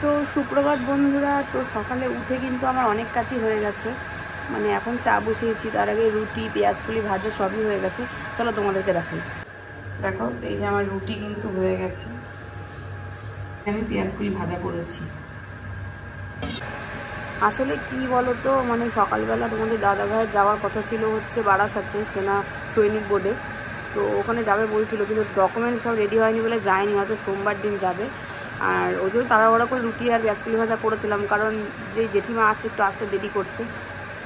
তো সুপ্রভাত বন্ধুরা। তো সকালে উঠে কিন্তু আমার অনেক কাজই হয়ে গেছে, মানে এখন চা বসিয়েছি, তার আগে রুটি পেঁয়াজকলি ভাজা সবই হয়ে গেছে। চলো তোমাদেরকে দেখাই। দেখো এই যে আমার রুটি কিন্তু হয়ে গেছে, আমি পেঁয়াজকলি ভাজা করেছি। আসলে কি বলো তো, মানে সকালবেলা তোমাদের দাদা ভাইয়ের যাওয়ার কথা ছিল হচ্ছে বারাসাতে সেনা সৈনিক বোর্ডে। তো ওখানে যাবে বলছিল, কিন্তু ডকুমেন্ট সব রেডি হয়নি বলে যায়নি, হয়তো সোমবার দিন যাবে। আর ওই জন্য তাড়াহুড়া করে রুটি আর পেঁয়াজকলি ভাজা করেছিলাম, কারণ যে জেঠিমা আসছে একটু আসতে দেরি করছে।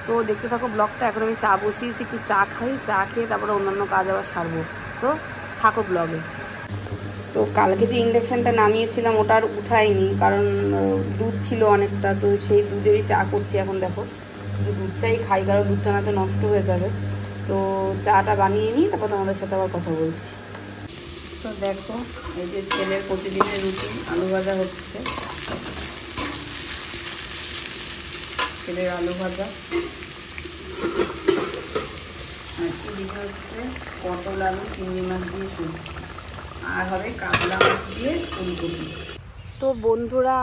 তো দেখতে থাকো ব্লগটা। এখন আমি চা বসিয়েছি, একটু চা খাই, চা খেয়ে তারপরে অন্যান্য কাজ আবার সারবো। তো থাকো ব্লগে। তো কালকে যে ইন্ডাকশানটা নামিয়েছিলাম ওটা আর উঠাইনি, কারণ দুধ ছিল অনেকটা, তো সেই দুধেরই চা করছি এখন। দেখো দুধ চাই খাই, কারণ দুধটা না তো নষ্ট হয়ে যাবে। তো চাটা বানিয়ে নিই, তারপর তোমাদের সাথে আবার কথা বলছি। তো দেখো এই যে ছেলের প্রতিদিনের রুটিন, আলু ভাজা হচ্ছে, ছেলের আলু ভাজা। আর এদিকে হচ্ছে পটল আলু চিংড়ি মাছ দিয়ে সবজি, আর হবে কাতলা মাছ দিয়ে ফুলকপি। তো বন্ধুরা,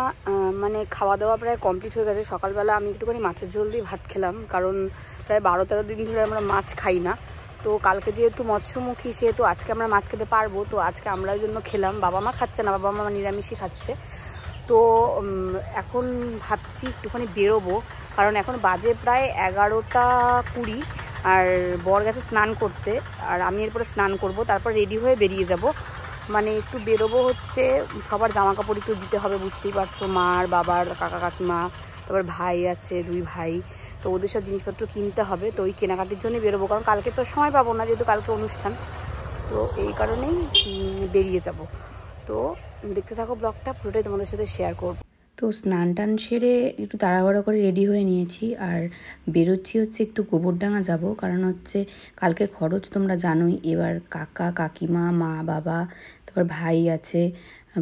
মানে খাওয়া দাওয়া প্রায় কমপ্লিট হয়ে গেছে। সকালবেলা আমি একটুখানি মাছের ঝোল দিয়ে ভাত খেলাম, কারণ প্রায় 12-13 দিন ধরে আমরা মাছ খাই না। তো কালকে যেহেতু মৎস্যমুখী, সেহেতু আজকে আমরা মাছ খেতে পারবো, তো আজকে আমরা ওই জন্য খেলাম। বাবা মা খাচ্ছে না, বাবা মা নিরামিষই খাচ্ছে। তো এখন ভাবছি একটুখানি বেরোবো, কারণ এখন বাজে প্রায় 11টা 20। আর বর গেছে স্নান করতে, আর আমি এরপরে স্নান করব, তারপর রেডি হয়ে বেরিয়ে যাব। মানে একটু বেরোবো হচ্ছে, সবার জামা কাপড় একটু দিতে হবে, বুঝতেই পারছো, মার বাবার কাকা কাকিমা, তারপর ভাই আছে 2 ভাই, তো ওদের সব জিনিসপত্র কিনতে হবে। তো ওই কেনাকাটির জন্যই বেরোবো, কারণ কালকে তো সময় পাবো না, যেহেতু কালকে অনুষ্ঠান। তো এই কারণেই বেরিয়ে যাব। তো দেখতে থাকো ব্লগটা, পুরোটাই তোমাদের সাথে শেয়ার করব। তো স্নান টান সেরে একটু তাড়াহুড়ো করে রেডি হয়ে নিয়েছি, আর বেরোচ্ছি হচ্ছে একটু গোবরডাঙ্গা যাব, কারণ হচ্ছে কালকে খরচ তোমরা জানোই। এবার কাকা কাকিমা মা বাবা, তারপর ভাই আছে,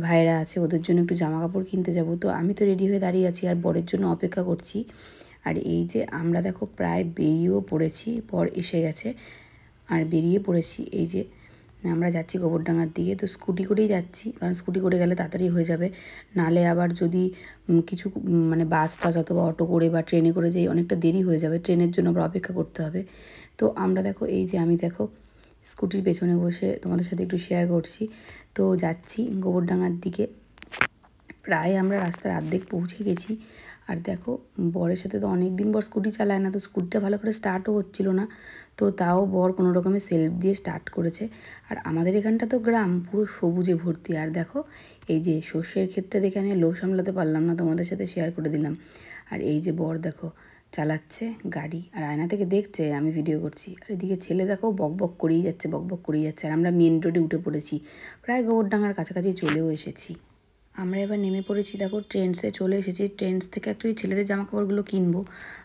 ভাইরা আছে, ওদের জন্য একটু জামা কাপড় কিনতে যাব। তো আমি তো রেডি হয়ে দাঁড়িয়ে আছি আর বরের জন্য অপেক্ষা করছি। আর এই যে আমরা দেখো প্রায় বেরিয়েও পড়েছি, বর এসে গেছে আর বেরিয়ে পড়েছি। এই যে আমরা যাচ্ছি গোবরডাঙ্গার দিকে। তো স্কুটি করেই যাচ্ছি, কারণ স্কুটি করে গেলে তাড়াতাড়ি হয়ে যাবে। নালে আবার যদি কিছু মানে বাস টাস অথবা অটো করে বা ট্রেনে করে যাই, অনেকটা দেরি হয়ে যাবে, ট্রেনের জন্য আবার অপেক্ষা করতে হবে। তো আমরা দেখো এই যে আমি দেখো স্কুটির পেছনে বসে তোমাদের সাথে একটু শেয়ার করছি। তো যাচ্ছি গোবরডাঙ্গার দিকে, প্রায় আমরা রাস্তার অর্ধেক পৌঁছে গেছি। আর দেখো বরের সাথে তো অনেক দিন বর স্কুটি চালায় না, তো স্কুটিটা ভালো করে স্টার্টও হচ্ছিল না। তো তাও বর কোনো রকমের সেলফ দিয়ে স্টার্ট করেছে। আর আমাদের এখানটা তো গ্রাম, পুরো সবুজে ভর্তি। আর দেখো এই যে সর্ষের ক্ষেত্রে দেখে আমি লো সামলাতে পারলাম না, তোমাদের সাথে শেয়ার করে দিলাম। আর এই যে বর দেখো চালাচ্ছে গাড়ি, আর আয়না থেকে দেখছে আমি ভিডিও করছি। আর এদিকে ছেলে দেখো বকবক করেই যাচ্ছে, বকবক করেই যাচ্ছে। আর আমরা মেন রোডে উঠে পড়েছি, প্রায় গোবরডাঙ্গার কাছাকাছি চলেও এসেছি। আমরা এবার নেমে পড়েছি, দেখো ট্রেন্ডসে চলে এসেছি। ট্রেন্ডস থেকে অ্যাকচুয়ালি ছেলেদের জামা কাপড়গুলো কিনবো,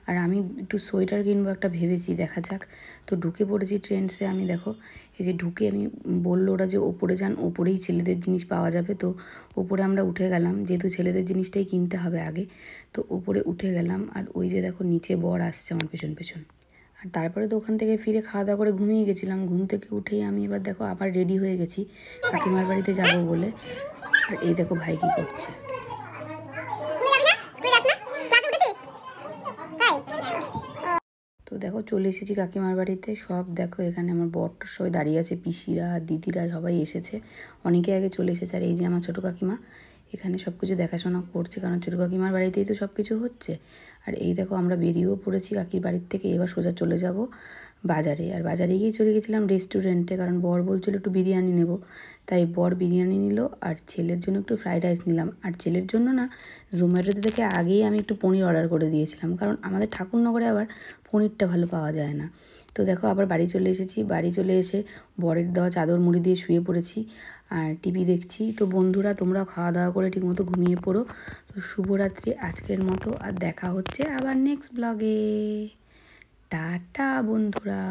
আর আমি একটু সোয়েটার কিনবো একটা ভেবেছি, দেখা যাক। তো ঢুকে পড়েছি ট্রেন্ডসে আমি। দেখো এই যে ঢুকে আমি বললো ওরা যে ওপরে যান, ওপরেই ছেলেদের জিনিস পাওয়া যাবে। তো ওপরে আমরা উঠে গেলাম, যেহেতু ছেলেদের জিনিসটাই কিনতে হবে আগে। তো ওপরে উঠে গেলাম, আর ওই যে দেখো নিচে বর আসছে আমার পেছন পেছন। আর তারপরে তো ওখান থেকে ফিরে খাওয়া দাওয়া করে ঘুমিয়ে গেছিলাম। ঘুম থেকে উঠেই আমি এবার দেখো আবার রেডি হয়ে গেছি কাকিমার বাড়িতে যাব বলে। আর এই দেখো ভাই কি করছে। তো দেখো চলে এসেছি কাকিমার বাড়িতে। সব দেখো এখানে আমার বরটা সবাই দাঁড়িয়ে আছে, পিসিরা দিদিরা সবাই এসেছে, অনেকে আগে চলে এসেছে। আর এই যে আমার ছোটো কাকিমা এখানে সব কিছু দেখাশোনা করছে, কারণ ছোটো কাকিমার বাড়িতেই তো সব কিছু হচ্ছে। আর এই দেখো আমরা বেরিয়েও পড়েছি কাকির বাড়ির থেকে। এবার সোজা চলে যাব বাজারে। আর বাজারে গিয়ে চলে গেছিলাম রেস্টুরেন্টে, কারণ বর বলছিল একটু বিরিয়ানি নেব, তাই বর বিরিয়ানি নিল। আর ছেলের জন্য একটু ফ্রাইড রাইস নিলাম। আর ছেলের জন্য না, জোম্যাটোতে থেকে আগেই আমি একটু পনির অর্ডার করে দিয়েছিলাম, কারণ আমাদের ঠাকুরনগরে আবার পনিরটা ভালো পাওয়া যায় না। তো দেখো আবার বাড়ি চলে এসেছি। বাড়ি চলে এসে বরের দেওয়া চাদর মুড়ি দিয়ে শুয়ে পড়েছি আর টিভি দেখছি। তো বন্ধুরা তোমরাও খাওয়া দাওয়া করে ঠিকমতো ঘুমিয়ে পড়ো। তো শুভরাত্রি আজকের মতো, আর দেখা হচ্ছে আবার নেক্সট ব্লগে। টাটা বন্ধুরা।